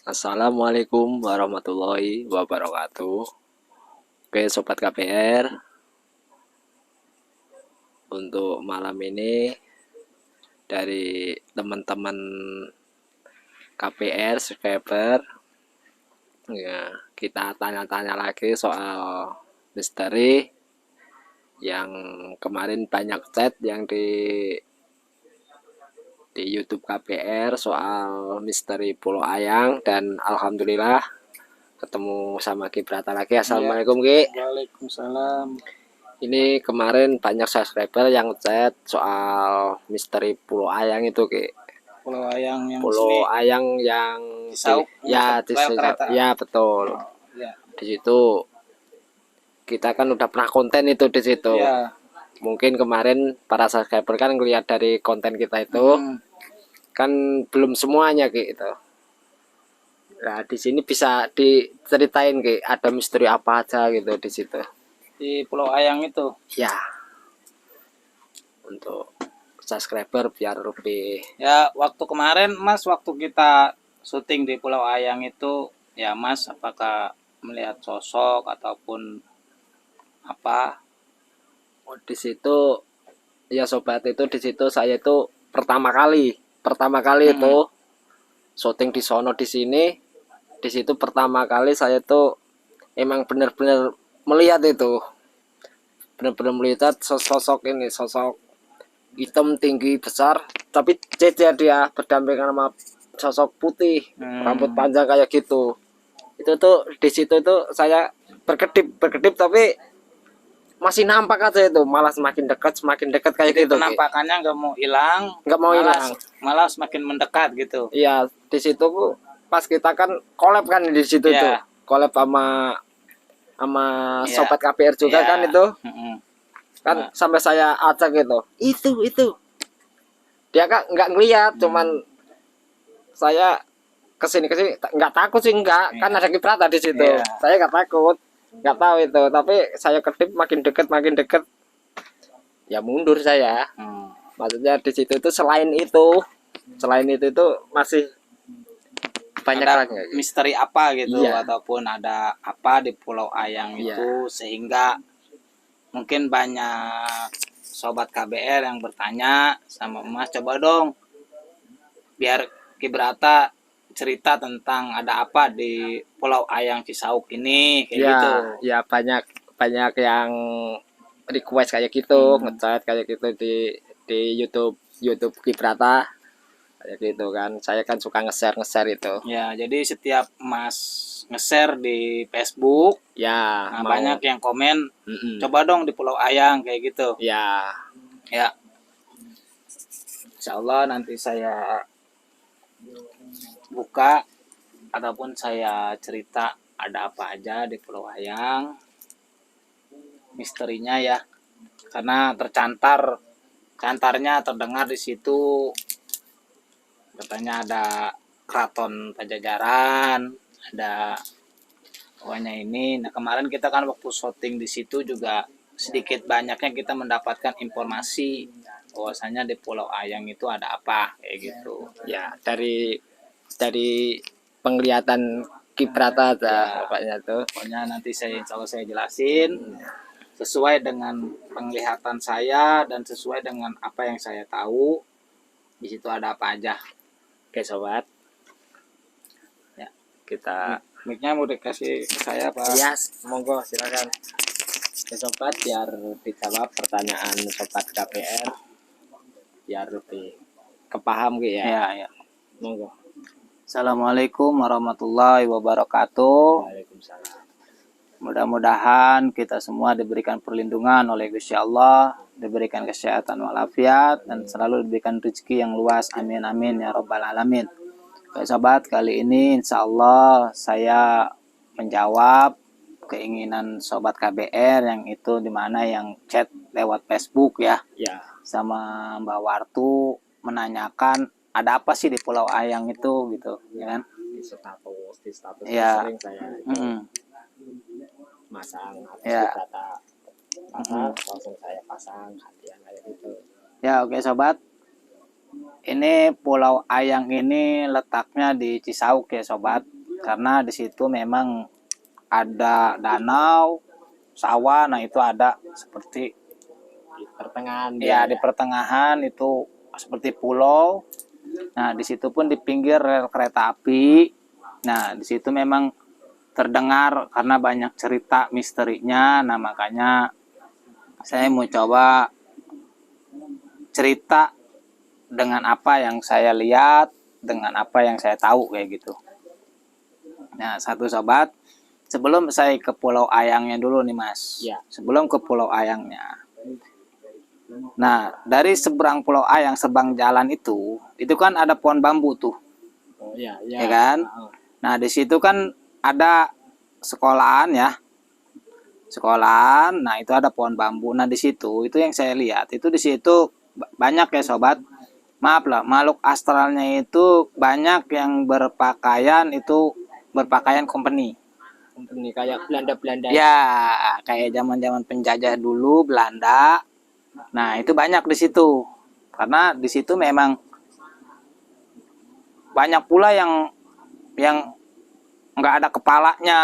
Assalamualaikum warahmatullahi wabarakatuh. Oke, Sobat KPR, untuk malam ini dari teman-teman KPR subscriber, ya, kita tanya-tanya lagi soal misteri yang kemarin banyak chat yang di YouTube KPR soal misteri Pulau Ayang, dan alhamdulillah ketemu sama Gibrata lagi. Assalamualaikum, Ki. Waalaikumsalam. Ini kemarin banyak subscriber yang chat soal misteri Pulau Ayang itu, Ki. Pulau Ayang yang Pulau Ayang yang Cisauk, ya betul. Ya. Di situ kita kan udah pernah konten itu di situ. Ya. Mungkin kemarin para subscriber kan ngelihat dari konten kita itu, kan belum semuanya, Ki, itu. Nah, di sini bisa diceritain, Ki, ada misteri apa aja gitu di situ. Di Pulau Ayang itu. Ya. Untuk subscriber biar lebih. Ya, waktu kemarin Mas, waktu kita syuting di Pulau Ayang itu, ya Mas, apakah melihat sosok ataupun apa? Oh, di situ ya sobat, itu di situ saya itu pertama kali itu syuting di sono, di sini, di situ pertama kali saya tuh emang benar-benar melihat itu, benar-benar melihat sosok ini, sosok hitam tinggi besar, tapi cecer dia berdampingan sama sosok putih, rambut panjang kayak gitu. Itu tuh di situ tuh saya berkedip tapi masih nampak aja itu, malah semakin dekat kayak Jadi gitu. penampakannya nggak mau hilang, malah semakin mendekat gitu. Iya, di situ pas kita kan collab kan di situ tuh, collab sama sobat KPR juga kan itu. Kan sampai saya acak gitu. Itu. Dia kan nggak ngeliat, cuman saya kesini nggak takut sih, kan ada Gibrata di situ. Saya nggak takut, nggak tahu itu, tapi saya kedip makin deket ya mundur saya. Maksudnya di situ itu selain itu masih banyak ada lagi misteri apa gitu, ataupun ada apa di Pulau Ayang itu sehingga mungkin banyak sobat KBR yang bertanya sama Mas, coba dong biar Gibrata cerita tentang ada apa di Pulau Ayang Cisauk ini, kayak gitu. Ya, banyak yang request kayak gitu, ngechat kayak gitu di YouTube Gibrata kayak gitu kan. Saya kan suka nge-share itu. Ya, jadi setiap Mas nge-share di Facebook, ya, banyak yang komen, coba dong di Pulau Ayang kayak gitu. Ya. Insya Allah nanti saya buka ataupun saya cerita ada apa aja di Pulau Ayang, misterinya ya, karena cantarnya terdengar di situ katanya ada keraton Pajajaran, ada pokoknya ini. Nah, kemarin kita kan waktu syuting di situ juga sedikit banyaknya kita mendapatkan informasi bahwasanya di Pulau Ayang itu ada apa kayak gitu. Ya, dari penglihatan Gibrata pokoknya tuh. Pokoknya nanti insya Allah saya jelasin sesuai dengan penglihatan saya dan sesuai dengan apa yang saya tahu. Di situ ada apa aja. Oke sobat, ya kita mic-nya mau dikasih ke saya Pak? Yes, monggo silakan. Oke sobat, biar dijawab pertanyaan sobat KPR biar lebih kepaham gitu ya. Ya. Monggo. Assalamualaikum warahmatullahi wabarakatuh. Waalaikumsalam. Mudah-mudahan kita semua diberikan perlindungan oleh Gusti Allah, diberikan kesehatan walafiat, dan selalu diberikan rezeki yang luas. Amin amin ya robbal alamin. Oke sobat, kali ini insya Allah saya menjawab keinginan sobat KBR yang itu dimana yang chat lewat Facebook ya. Sama Mbak Wartu menanyakan ada apa sih di Pulau Ayang itu gitu, ya kan? Di status sering saya masang kata langsung saya pasang hadiah kayak gitu. Ya, oke sobat. Ini Pulau Ayang ini letaknya di Cisauk ya sobat, karena di situ memang ada danau, sawah. Nah itu ada seperti Di pertengahan ya di pertengahan itu seperti pulau. Nah di situ pun di pinggir rel kereta api. Nah di situ memang terdengar karena banyak cerita misterinya. Nah makanya saya mau coba cerita dengan apa yang saya lihat, dengan apa yang saya tahu kayak gitu. Nah, satu sobat, sebelum saya ke Pulau Ayangnya dulu nih Mas. Ya. Sebelum ke Pulau Ayangnya. Nah, dari seberang Pulau Ayang, seberang jalan itu kan ada pohon bambu tuh, Oh ya, ya kan? Nah, di situ kan ada sekolahan ya. Sekolahan, nah itu ada pohon bambu. Nah, di situ itu yang saya lihat, itu di situ banyak ya sobat. Maaf lah, makhluk astralnya itu banyak yang berpakaian company. Company kayak Belanda-Belanda. Ya, kayak zaman-zaman penjajah dulu Belanda. Nah, itu banyak di situ. Karena di situ memang banyak pula yang nggak ada kepalanya,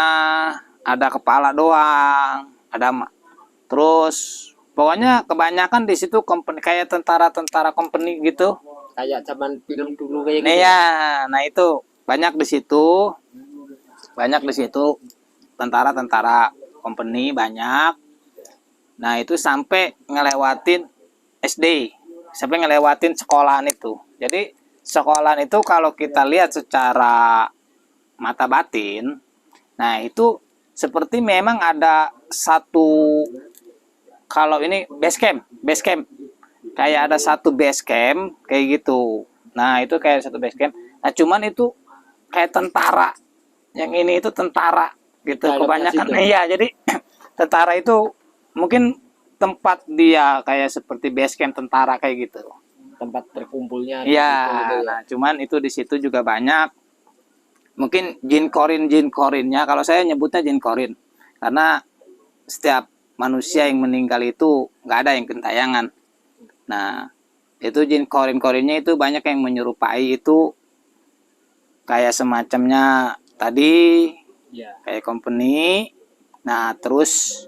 ada kepala doang, terus pokoknya kebanyakan di situ company kayak tentara-tentara company gitu. Kayak zaman film dulu kayak Nah, gitu. ya, nah itu banyak di situ. Banyak di situ tentara-tentara company banyak. Nah, itu sampai ngelewatin SD, sampai ngelewatin sekolahan itu. Jadi, sekolahan itu kalau kita lihat secara mata batin, nah itu seperti memang ada satu, kalau ini base camp. Kayak ada satu base camp kayak gitu. Nah, itu kayak satu base camp. Nah, cuman itu kayak tentara. Yang ini itu tentara gitu kebanyakan. Iya, jadi tentara itu mungkin tempat dia kayak seperti base camp tentara kayak gitu. Tempat berkumpulnya. Iya, gitu ya. nah cuman itu di situ juga banyak. Mungkin jin korinnya, kalau saya nyebutnya jin korin, karena setiap manusia yang meninggal itu nggak ada yang gentayangan. Nah, itu jin korinnya itu banyak yang menyerupai itu kayak semacamnya tadi, Ya. kayak company. Nah, terus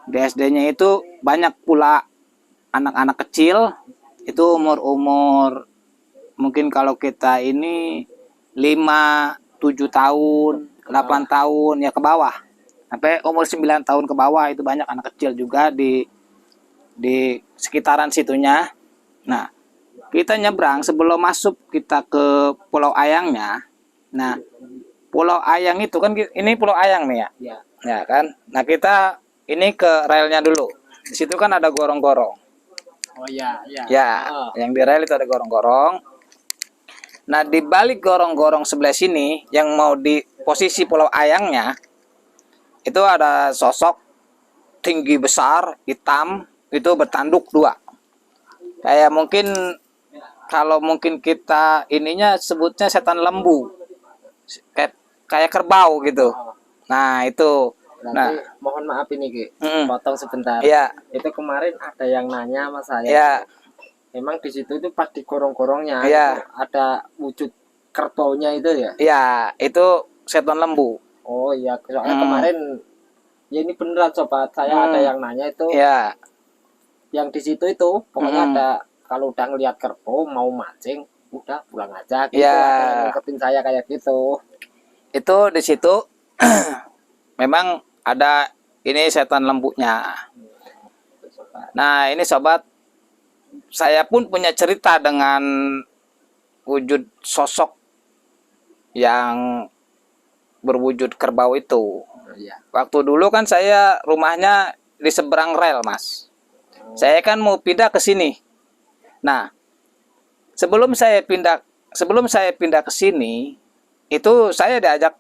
di SD-nya itu banyak pula anak-anak kecil, itu umur-umur mungkin kalau kita ini 5, 7 tahun, 8 tahun ya ke bawah. Sampai umur 9 tahun ke bawah itu banyak anak kecil juga di sekitaran situnya. Nah, kita nyebrang sebelum masuk kita ke Pulau Ayangnya. Nah, Pulau Ayang itu kan ini Pulau Ayang nih ya. Ya. Ya kan? Nah, kita ini ke relnya dulu. Di situ kan ada gorong-gorong. Oh ya, ya. Ya, yang di rel itu ada gorong-gorong. Nah, di balik gorong-gorong sebelah sini yang mau di posisi Pulau Ayangnya itu ada sosok tinggi besar, hitam, itu bertanduk 2. Kayak mungkin kalau mungkin kita ininya sebutnya setan lembu. Kayak kerbau gitu. Nah, itu. Nanti mohon maaf ini Ki, potong sebentar. Iya. Itu kemarin ada yang nanya sama saya. Iya. Emang di situ itu pas di gorong-gorongnya Iya. ada wujud kerbaunya itu ya? Iya, itu setan lembu. Oh iya, soalnya kemarin ya ini beneran sobat saya ada yang nanya itu. Iya. Yang di situ itu pokoknya ada kalau udah ngelihat kerbau mau mancing udah pulang aja gitu. Iya. Ada yang ngikutin saya kayak gitu. Itu di situ memang ada ini setan lembunya. Nah, ini sobat, saya pun punya cerita dengan wujud sosok yang berwujud kerbau itu. Iya. Waktu dulu kan saya rumahnya di seberang rel, Mas. Saya kan mau pindah ke sini. Nah, sebelum saya pindah ke sini, itu saya diajak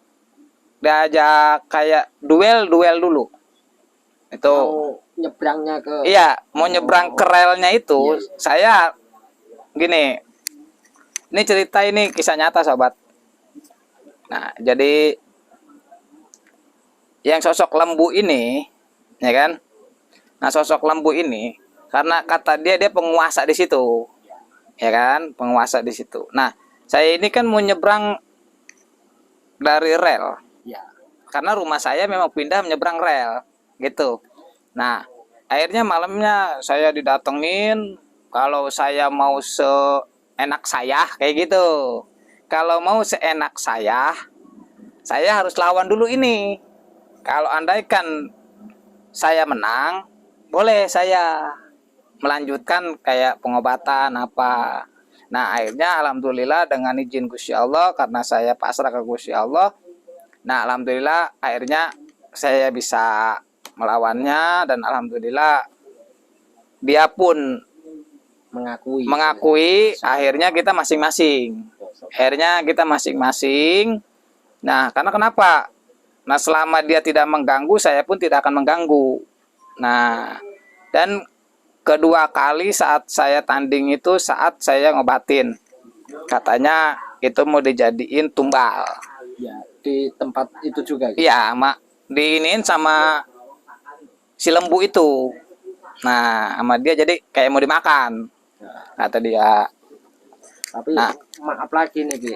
kayak duel dulu. Itu Mau nyebrangnya ke iya, mau nyebrang ke relnya itu, saya gini. Ini cerita, ini kisah nyata, sobat. Nah, jadi yang sosok lembu ini, ya kan? Nah, sosok lembu ini karena kata dia penguasa di situ. ya kan, penguasa di situ. Nah, saya ini kan mau nyebrang dari rel, Ya. karena rumah saya memang pindah menyeberang rel, gitu. Nah, akhirnya malamnya saya didatengin, kalau saya mau seenak saya, kayak gitu. Kalau mau seenak saya harus lawan dulu ini. Kalau andaikan saya menang, boleh saya melanjutkan kayak pengobatan apa. Nah, akhirnya alhamdulillah dengan izin Gusti Allah, karena saya pasrah ke Gusti Allah. Nah, alhamdulillah akhirnya saya bisa melawannya, dan alhamdulillah dia pun mengakui. Akhirnya kita masing-masing. Nah, karena kenapa? Nah, selama dia tidak mengganggu, saya pun tidak akan mengganggu. Nah, dan kedua kali saat saya tanding itu saat saya ngobatin. Katanya itu mau dijadiin tumbal. Ya, di tempat itu juga. Iya, mak diinin sama si lembu itu. Nah, sama dia jadi kayak mau dimakan. Kata dia. Tapi Nah, maaf lagi nih, Ki,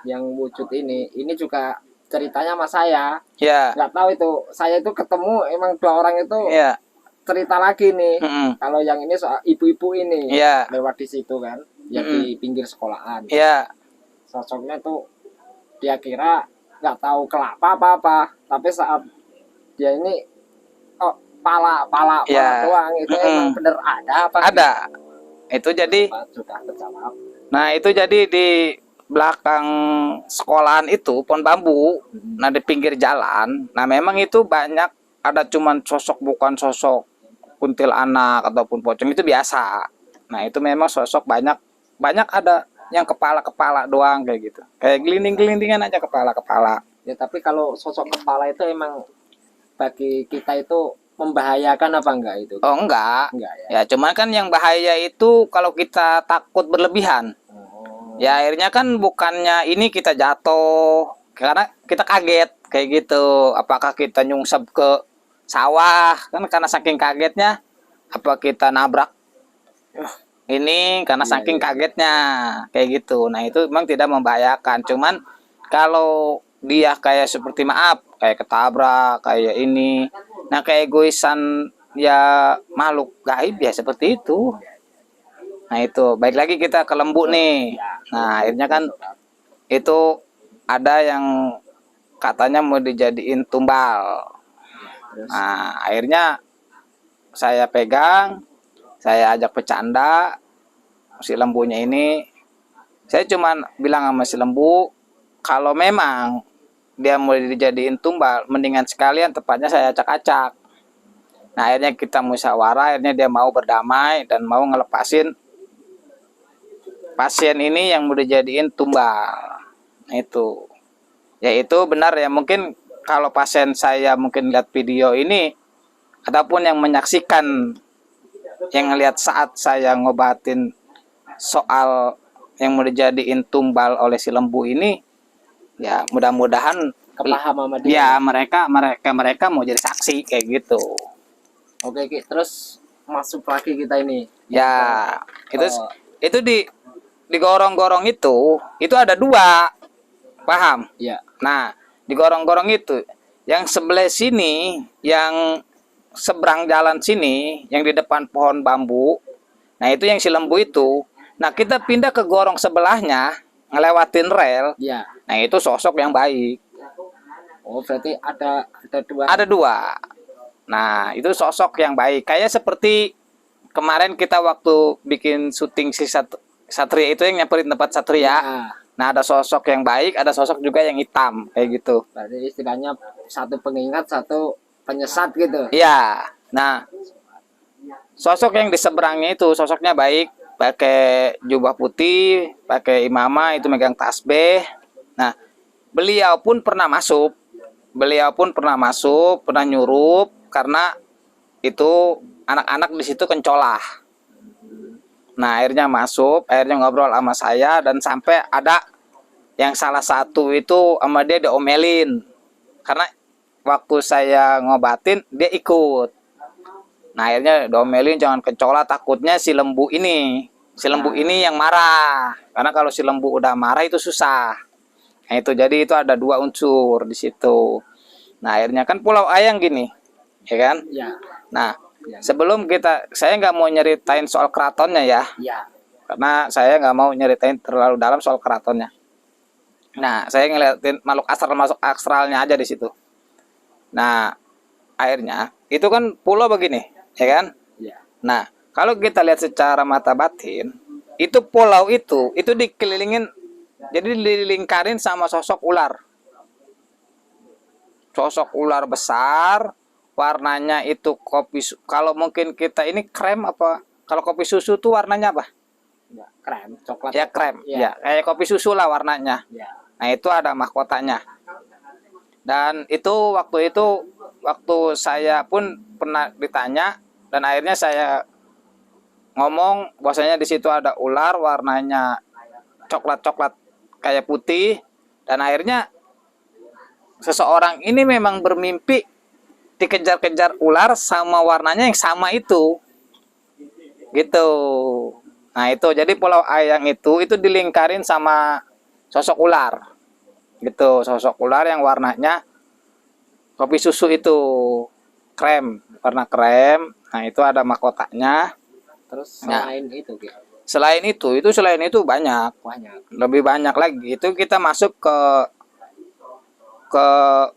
yang wujud ini juga ceritanya sama saya. ya, Nggak tahu itu, saya itu ketemu emang dua orang itu ya, cerita lagi nih. Kalau yang ini soal ibu-ibu ini ya, lewat di situ kan, yang di pinggir sekolahan. ya, Sosoknya tuh dia kira nggak tahu kelapa apa, tapi saat dia ini pala ya. doang itu emang bener ada apa? Ada. Itu jadi. Sudah terjawab. Nah, itu jadi di belakang sekolahan itu pohon bambu. Nah, di pinggir jalan. Nah, memang itu banyak, ada cuman sosok, bukan sosok kuntilanak ataupun pocong, itu biasa. Nah, itu memang sosok banyak ada yang kepala doang kayak gitu. Kayak gelinding-gelindingan aja kepala. Ya, tapi kalau sosok kepala itu emang bagi kita itu membahayakan apa enggak itu? Oh, enggak ya. Cuman kan yang bahaya itu kalau kita takut berlebihan. Ya, akhirnya kan bukannya ini kita jatuh karena kita kaget kayak gitu. Apakah kita nyungsep ke sawah kan karena saking kagetnya, apa kita nabrak ini karena saking kagetnya kayak gitu. Nah, itu memang tidak membahayakan. Cuman kalau dia kayak seperti maaf kayak ketabrak kayak ini, nah kayak egoisan ya, makhluk gaib ya seperti itu. Nah, itu baik lagi kita ke lembu nih. Nah, akhirnya kan itu ada yang katanya mau dijadiin tumbal. Nah, akhirnya saya pegang, saya ajak bercanda si lembunya ini. Saya cuman bilang sama si lembu, kalau memang dia mau dijadiin tumbal, mendingan sekalian tepatnya saya acak-acak. Nah, akhirnya kita musyawarah, akhirnya dia mau berdamai dan mau ngelepasin pasien ini yang mau dijadiin tumbal. Nah, itu. Ya, itu benar ya, mungkin kalau pasien saya mungkin lihat video ini ataupun yang menyaksikan, yang ngelihat saat saya ngobatin soal yang mau dijadiin tumbal oleh si lembu ini, ya mudah-mudahan kepaham sama dia. Ya, mereka mau jadi saksi kayak gitu. Oke, Ki. Terus masuk lagi kita ini. Ya, itu di gorong-gorong itu ada dua, paham? Ya. Nah, di gorong-gorong itu yang sebelah sini, yang seberang jalan sini, yang di depan pohon bambu. Nah, itu yang si lembu itu. Nah, kita pindah ke gorong sebelahnya, ngelewatin rel. Ya. Nah, itu sosok yang baik. Oh, berarti ada dua. Ada dua. Nah, itu sosok yang baik. Kayak seperti kemarin kita waktu bikin syuting si Satria itu, yang nyamperin tempat Satria. Ya. Nah, ada sosok yang baik, ada sosok juga yang hitam, kayak gitu. Berarti istilahnya satu pengingat, satu penyesat gitu. Iya. Nah, sosok yang di seberangnya itu sosoknya baik, pakai jubah putih, pakai imamah, itu megang tasbih. Nah, beliau pun pernah masuk, pernah nyurup, karena itu anak-anak di situ kencolah. Nah, akhirnya masuk, akhirnya ngobrol sama saya, dan sampai ada yang salah satu itu sama dia diomelin. Karena waktu saya ngobatin, dia ikut. Nah, akhirnya diomelin jangan kencolah, takutnya si lembu ini, Si lembu ini yang marah. Karena kalau si lembu udah marah itu susah. Nah, itu jadi itu ada 2 unsur di situ. Nah, akhirnya kan Pulau Ayang gini, ya kan? Ya. Nah, sebelum saya nggak mau nyeritain soal keratonnya ya, Ya. karena saya nggak mau nyeritain terlalu dalam soal keratonnya. Nah, saya ngeliatin makhluk astral masuk astralnya aja di situ. Nah, akhirnya itu kan pulau begini, ya kan? Ya. Nah, kalau kita lihat secara mata batin, itu pulau itu dikelilingin, jadi dilingkarin sama sosok ular. Sosok ular besar, warnanya itu kalau mungkin kita ini krem apa? Kalau kopi susu tuh warnanya apa? Ya, krem, coklat. Ya krem, Ya. ya kayak kopi susu lah warnanya. Ya. Nah, itu ada mahkotanya. Dan itu waktu saya pun pernah ditanya dan akhirnya saya ngomong bahwasanya di situ ada ular warnanya coklat-coklat kayak putih, dan akhirnya seseorang ini memang bermimpi dikejar-kejar ular sama warnanya yang sama itu. Gitu. Nah, itu jadi Pulau Ayang itu dilingkarin sama sosok ular. Gitu, sosok ular yang warnanya kopi susu itu, krem, warna krem. Nah, itu ada mahkotanya. Terus Nah, selain itu selain itu banyak, lebih banyak lagi. Itu kita masuk ke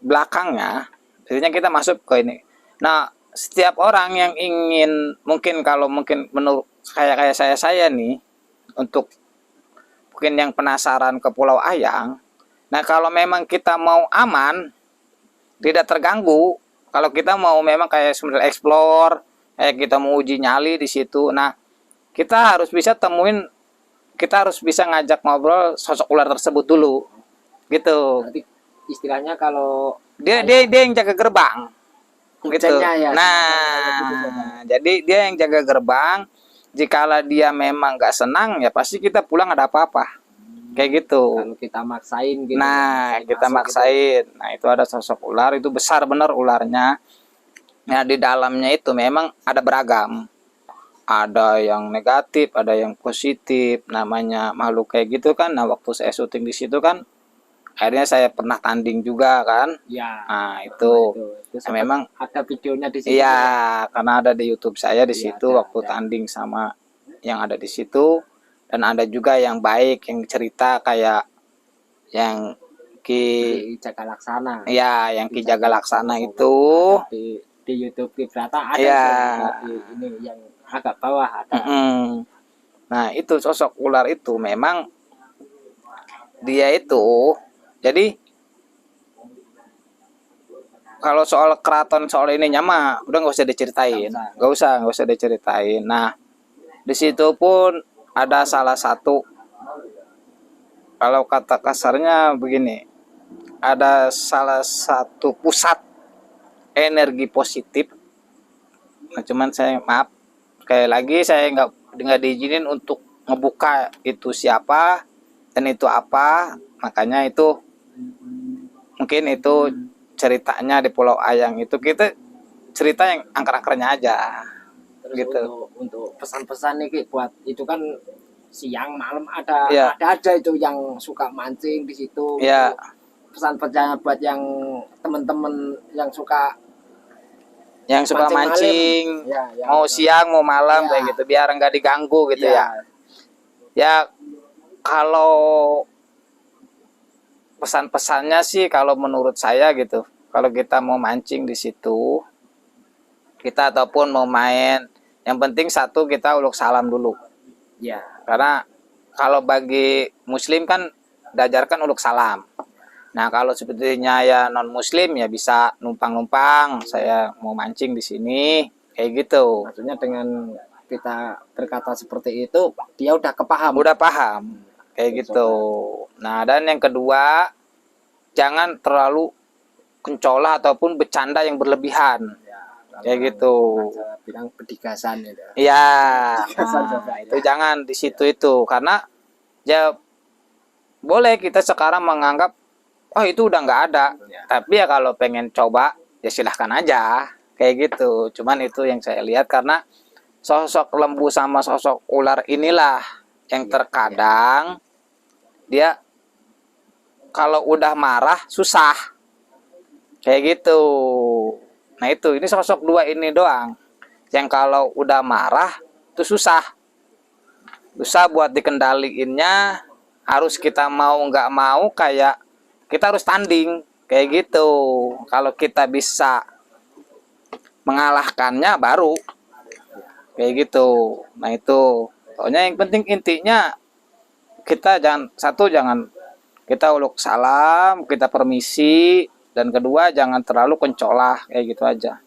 belakangnya, jadinya kita masuk ke ini. Nah, setiap orang yang ingin, kalau mungkin menurut kayak saya nih, untuk mungkin yang penasaran ke Pulau Ayang. Nah, kalau memang kita mau aman, tidak terganggu, kalau kita mau memang kayak sebenarnya explore, kayak kita mau uji nyali di situ. Nah, kita harus bisa ngajak ngobrol sosok ular tersebut dulu. Gitu. Berarti istilahnya kalau Dia yang jaga gerbang. Gitu. Ya, nah, jadi dia yang jaga gerbang. Jikalau dia memang nggak senang, ya pasti kita pulang ada apa-apa. Kayak gitu. Kalau kita maksain gitu. Nah, kita maksain. Gitu. Nah, itu ada sosok ular, itu besar bener ularnya. Nah, di dalamnya itu memang ada beragam. Ada yang negatif, ada yang positif. Namanya makhluk kayak gitu kan. Nah, waktu saya syuting di situ kan, akhirnya saya pernah tanding juga kan. Ya. Nah, itu memang ada videonya di situ. Iya, karena ada di YouTube saya di situ waktu tanding sama yang ada di situ. Dan ada juga yang baik yang cerita kayak yang Ki Jaga Laksana. Iya, yang Ki Jaga Laksana itu di YouTube Kibrata ada. Iya. Ini yang agak bawah ada. Nah, itu sosok ular itu memang dia itu, jadi kalau soal keraton soal ininya mah udah nggak usah diceritain, nggak usah diceritain. Nah, di situ pun ada salah satu, kalau kata kasarnya begini, ada salah satu pusat energi positif. Nah, cuman saya maaf, sekali lagi saya nggak diizinin untuk ngebuka itu siapa dan itu apa. Makanya itu mungkin itu ceritanya di Pulau Ayang itu kita cerita yang angker-angkernya aja. Terus gitu. Untuk pesan-pesan nih buat itu kan siang malam ada aja itu yang suka mancing di situ. Iya. Pesan-pesan buat yang teman-teman yang suka mancing mau siang mau malam kayak gitu, biar nggak diganggu gitu ya. Ya, kalau pesan-pesannya sih kalau menurut saya gitu, kalau kita mau mancing di situ, kita ataupun mau main, yang penting satu kita uluk salam dulu. Ya, karena kalau bagi muslim kan diajarkan uluk salam. Nah, kalau sepertinya ya non muslim ya bisa numpang-numpang, saya mau mancing di sini kayak gitu. Maksudnya dengan kita berkata seperti itu dia udah paham kayak gitu. Nah, dan yang kedua, jangan terlalu kencola ataupun bercanda yang berlebihan. Kayak gitu. Bilang bedigasan gitu. Iya. Itu jangan di situ itu, karena ya boleh kita sekarang menganggap oh itu udah nggak ada. Tapi ya kalau pengen coba ya silahkan aja kayak gitu. Cuman itu yang saya lihat, karena sosok lembu sama sosok ular inilah yang terkadang dia kalau udah marah susah kayak gitu. Nah itu, ini sosok dua ini doang yang kalau udah marah itu susah buat dikendaliinnya. Harus kita mau nggak mau, kayak kita harus tanding kayak gitu. Kalau kita bisa mengalahkannya baru kayak gitu. Nah itu pokoknya yang penting intinya kita jangan kita uluk salam, kita permisi, dan kedua jangan terlalu kencolah kayak gitu aja.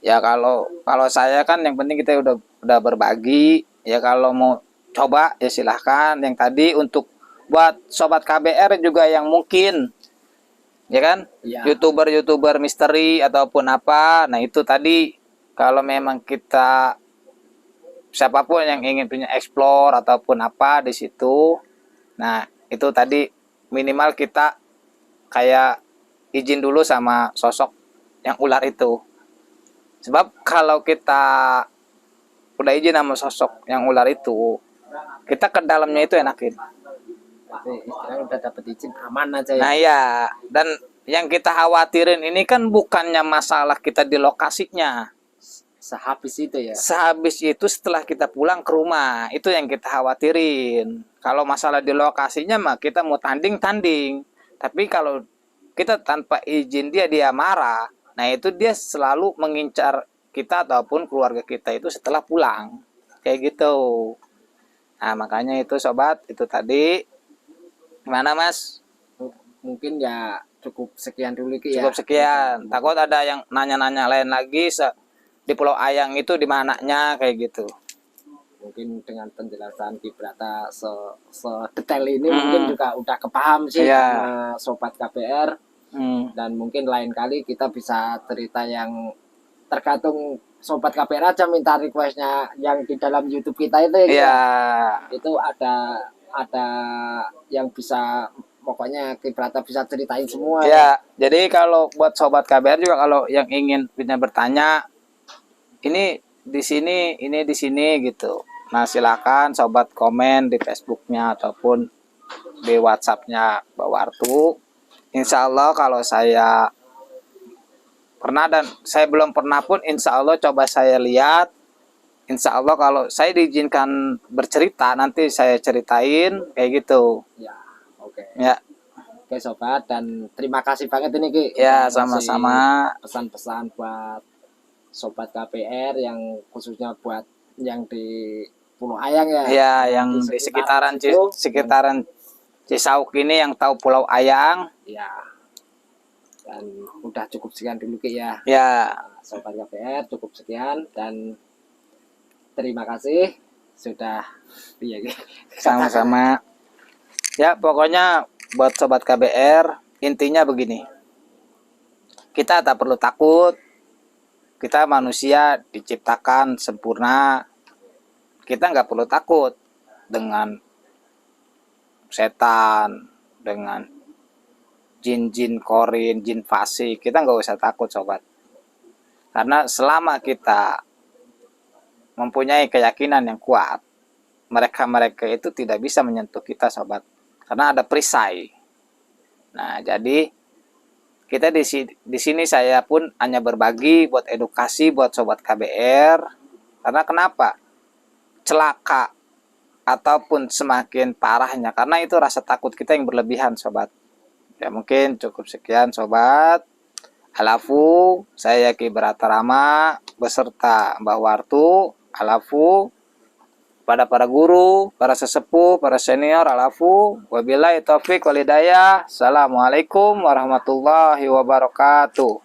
Ya kalau saya kan yang penting kita udah berbagi. Ya kalau mau coba ya silahkan. Yang tadi untuk buat sobat KBR juga yang mungkin ya kan Ya. youtuber misteri ataupun apa, nah itu tadi kalau memang kita siapapun yang ingin punya explore ataupun apa di situ, nah itu tadi minimal kita kayak izin dulu sama sosok yang ular itu. Sebab kalau kita udah izin sama sosok yang ular itu, kita ke dalamnya itu enakin. Berarti istilahnya udah dapat izin, aman aja ya. Nah ya, dan yang kita khawatirin ini kan bukannya masalah kita di lokasinya. Sehabis itu ya. Sehabis itu setelah kita pulang ke rumah, itu yang kita khawatirin. Kalau masalah di lokasinya mah kita mau tanding. Tapi kalau kita tanpa izin dia marah, nah itu dia selalu mengincar kita ataupun keluarga kita itu setelah pulang. Kayak gitu. Nah makanya itu sobat, itu tadi. Gimana Mas? Mungkin ya cukup sekian dulu Ki ya. Cukup sekian. Takut ada yang nanya-nanya lain lagi di Pulau Ayang itu di mananya kayak gitu. Mungkin dengan penjelasan Kibrata sedetail ini mungkin juga udah kepaham sih sama sobat KBR. Dan mungkin lain kali kita bisa cerita yang tergantung sobat KBR aja minta requestnya yang di dalam YouTube kita itu ya. Itu ada yang bisa, pokoknya Kibrata bisa ceritain semua ya. Jadi kalau buat sobat KBR juga kalau yang ingin bertanya, ini di sini, ini di sini gitu. Nah silakan sobat komen di Facebooknya ataupun di WhatsAppnya Mbak Wartu. Insya Allah kalau saya pernah dan saya belum pernah pun, insya Allah coba saya lihat. Insya Allah kalau saya diizinkan bercerita, nanti saya ceritain kayak gitu. Ya, oke. Ya. Oke sobat, dan terima kasih banget ini Ki. Ya sama-sama. Pesan-pesan buat sobat KBR yang khususnya buat yang di Pulau Ayang ya. Ya, yang di sekitaran Cisauk ini yang tahu Pulau Ayang. Ya. Dan udah cukup sekian dulu Ki ya. Ya. Sobat KBR cukup sekian dan terima kasih sudah sama-sama. Ya, pokoknya buat sobat KBR intinya begini. Kita tak perlu takut. Kita manusia diciptakan sempurna. Kita nggak perlu takut dengan setan, dengan jin korin, jin fasik. Kita nggak usah takut sobat. Karena selama kita mempunyai keyakinan yang kuat, mereka itu tidak bisa menyentuh kita sobat, karena ada perisai. Nah jadi kita di sini saya pun hanya berbagi buat edukasi buat sobat KBR. Karena kenapa? Celaka ataupun semakin parahnya karena itu rasa takut kita yang berlebihan sobat. Ya mungkin cukup sekian sobat. Alafu, saya Kibrata Rama beserta Mbak Wartu. Alafu pada para guru, para sesepuh, para senior. Alafu, wabillahi taufik walhidayah. Assalamualaikum warahmatullahi wabarakatuh.